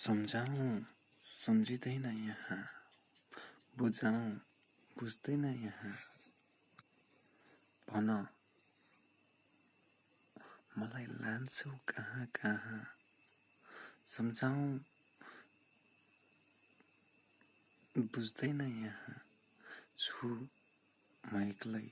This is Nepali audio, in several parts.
सम्झाऊँ सम्झिँदैन यहाँ, बुझाऊँ बुझ्दैन यहाँ। भन मलाई लान्छौ कहाँ कहाँ, सम्झाऊँ बुझ्दैन यहाँ। छु म एक्लै,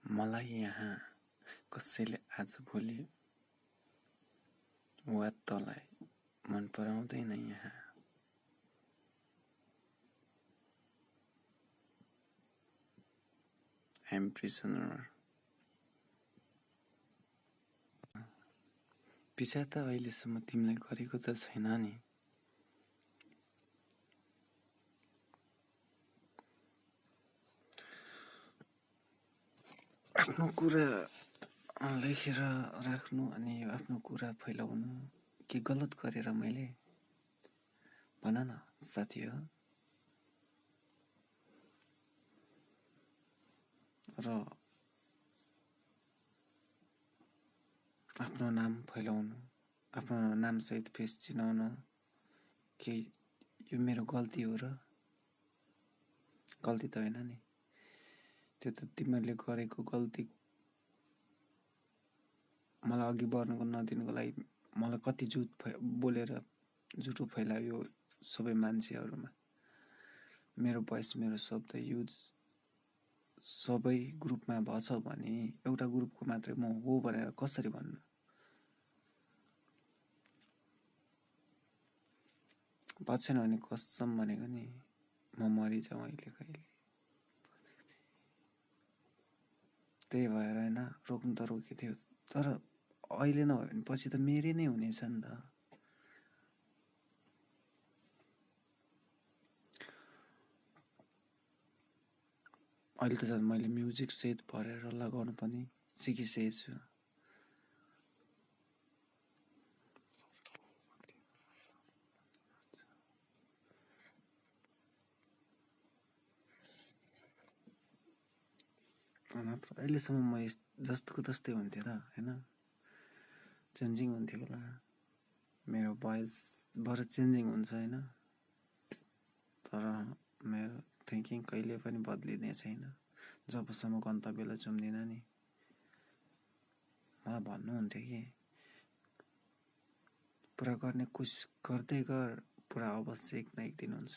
मलाई यहाँ कसैले आज भोलि वा तँलाई मन पराउँदैन यहाँ। I am prisoner। पिछा त अहिलेसम्म तिमीलाई गरेको त छैन नि। आफ्नो कुरा लेखेर राख्नु अनि आफ्नो कुरा फैलाउनु के गलत गरेर मैले? भन न साथी हो। र आफ्नो नाम फैलाउनु, आफ्नो नामसहित फेस चिनाउनु के यो मेरो गल्ती हो र? गल्ती त होइन नि, त्यो त तिमीहरूले गरेको गल्ती मलाई अघि बढ्नको नदिनुको लागि मलाई कति बोलेर झुटो फैलायो सबै मान्छेहरूमा। मेरो भोइस मेरो शब्द युज सबै ग्रुपमा भछ भने एउटा ग्रुपको मात्रै म हो भनेर कसरी भन्नु? भएन भने कसम भनेको नि म मरिजाउँ अहिले कहिले। त्यही भएर होइन रोक्नु त रोकेको थियो, तर अहिले नभए भने पछि त मेरै नै हुनेछ नि त। अहिले त झन् मैले म्युजिक सेट भरेर लगाउनु पनि सिकिसकेको छु। अहिलेसम्म म जस्तोको तस्तै हुन्थ्यो त होइन, चेन्जिङ हुन्थ्यो होला, मेरो भोइस बरु चेन्जिङ हुन्छ होइन, तर मेरो थिङ्किङ कहिले पनि बदलिने छैन जबसम्म गन्तव्यलाई चुम्दिनँ नि। मलाई भन्नुहुन्थ्यो कि पुरा गर्ने कोसिस गर्दै गर, पुरा अवश्य एक न एक दिन हुन्छ।